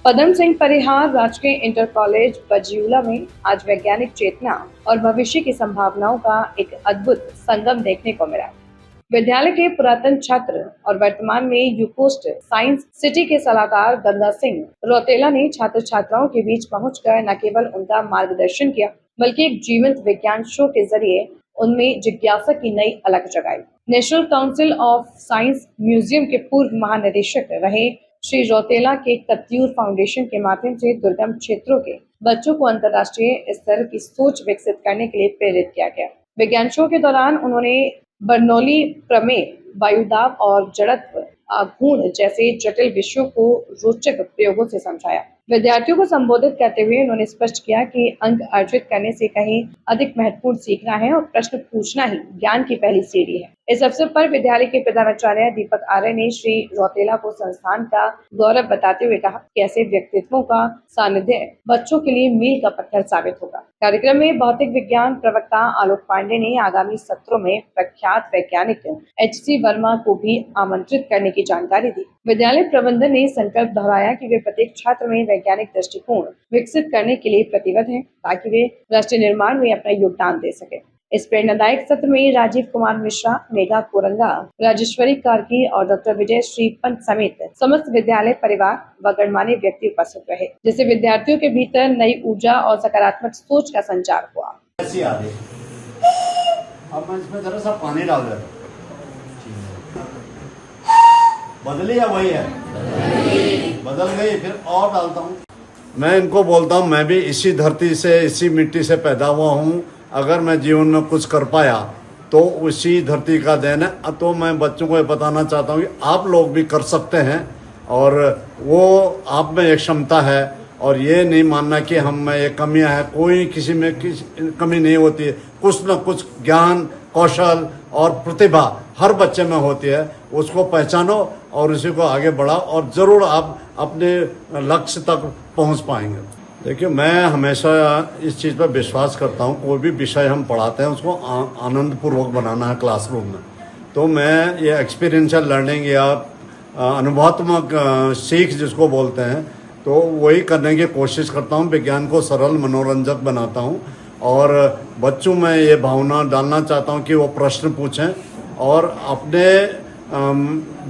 पदम सिंह परिहार राजकीय inter college बजियूला में आज वैज्ञानिक चेतना और भविष्य की संभावनाओं का एक अद्भुत संगम देखने को मिला। विद्यालय के पुरातन छात्र और वर्तमान में यूकोस्ट साइंस सिटी के सलाहकार गंगा सिंह रौतेला ने छात्र छात्राओं के बीच पहुंचकर न केवल उनका मार्गदर्शन किया, बल्कि एक जीवंत विज्ञान शो के जरिए उनमें जिज्ञासा की नई अलख जगाई। National council of science museum के पूर्व महानिदेशक रहे श्री रौतेला के कत्यूर फाउंडेशन के माध्यम से दुर्गम क्षेत्रों के बच्चों को अंतर्राष्ट्रीय स्तर की सोच विकसित करने के लिए प्रेरित किया गया। विज्ञान शो के दौरान उन्होंने बर्नौली प्रमेय, वायुदाब और जड़त्व आघूर्ण जैसे जटिल विषयों को रोचक प्रयोगों से समझाया। विद्यार्थियों को संबोधित करते हुए उन्होंने स्पष्ट किया कि अंक अर्जित करने से कहीं अधिक महत्वपूर्ण सीखना है और प्रश्न पूछना ही ज्ञान की पहली सीढ़ी है। इस अवसर पर विद्यालय के प्रधानाचार्य दीपक आर्य ने श्री रौतेला को संस्थान का गौरव बताते हुए कहा कि ऐसे व्यक्तित्वों का सानिध्य बच्चों के लिए मील का पत्थर साबित होगा। कार्यक्रम में भौतिक विज्ञान प्रवक्ता आलोक पांडे ने आगामी सत्रों में प्रख्यात वैज्ञानिक HC वर्मा को भी आमंत्रित करने की जानकारी दी। विद्यालय प्रबंधन ने संकल्प दोहराया कि वे प्रत्येक छात्र में वैज्ञानिक दृष्टिकोण विकसित करने के लिए प्रतिबद्ध हैं, ताकि वे राष्ट्र निर्माण में अपना योगदान दे सके। इस प्रेरणादायक सत्र में राजीव कुमार मिश्रा, मेघा कोरंगा, राजेश्वरी कार्की और डॉक्टर विजय श्रीपंत समेत समस्त विद्यालय परिवार व गणमान्य व्यक्ति उपस्थित रहे, जिससे विद्यार्थियों के भीतर नई ऊर्जा और सकारात्मक सोच का संचार हुआ। अब मैं इसमें जरा सा पानी डाल देता हूं। बदली या वही है? बदल गई, फिर और डालता हूँ। मैं इनको बोलता हूँ, मैं भी इसी धरती से, इसी मिट्टी से पैदा हुआ हूँ। अगर मैं जीवन में कुछ कर पाया तो उसी धरती का देन है। तो मैं बच्चों को ये बताना चाहता हूँ कि आप लोग भी कर सकते हैं, और वो आप में एक क्षमता है, और ये नहीं मानना कि हम में ये कमियां हैं। कोई किसी में कमी नहीं होती है। कुछ न कुछ ज्ञान, कौशल और प्रतिभा हर बच्चे में होती है। उसको पहचानो और उसी को आगे बढ़ाओ, और ज़रूर आप अपने लक्ष्य तक पहुंच पाएंगे। देखिए, मैं हमेशा इस चीज़ पर विश्वास करता हूँ, कोई भी विषय हम पढ़ाते हैं उसको आनंदपूर्वक बनाना है क्लासरूम में। तो मैं ये एक्सपीरियंशियल लर्निंग या अनुभवात्मक सीख जिसको बोलते हैं, तो वही करने की कोशिश करता हूँ। विज्ञान को सरल, मनोरंजक बनाता हूँ, और बच्चों में ये भावना डालना चाहता हूँ कि वो प्रश्न पूछें और अपने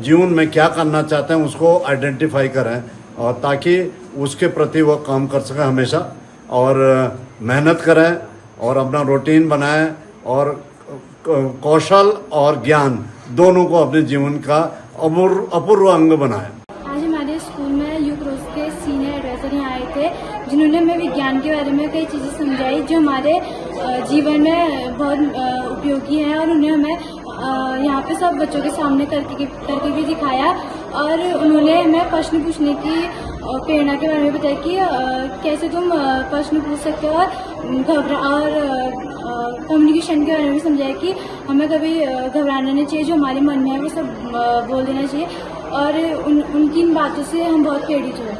जीवन में क्या करना चाहते हैं उसको आइडेंटिफाई करें, और ताकि उसके प्रति वो काम कर सकें हमेशा, और मेहनत करें और अपना रूटीन बनाएं, और कौशल और ज्ञान दोनों को अपने जीवन का अपूर्व अंग बनाएं। आज हमारे स्कूल में यूक्रोस के सीनियर एडवाइजर यहाँ आए थे, जिन्होंने हमें विज्ञान के बारे में कई चीज़ें समझाई जो हमारे जीवन में बहुत उपयोगी हैं, और उन्हें हमें यहाँ पे सब बच्चों के सामने करके भी दिखाया, और उन्होंने हमें प्रश्न पूछने की प्रेरणा के बारे में बताया कि कैसे तुम प्रश्न पूछ सकते हो, और कम्युनिकेशन के बारे में समझाया कि हमें कभी घबराना नहीं चाहिए, जो हमारे मन में है वो सब बोल देना चाहिए, और उनकी इन बातों से हम बहुत प्रेरित हुए।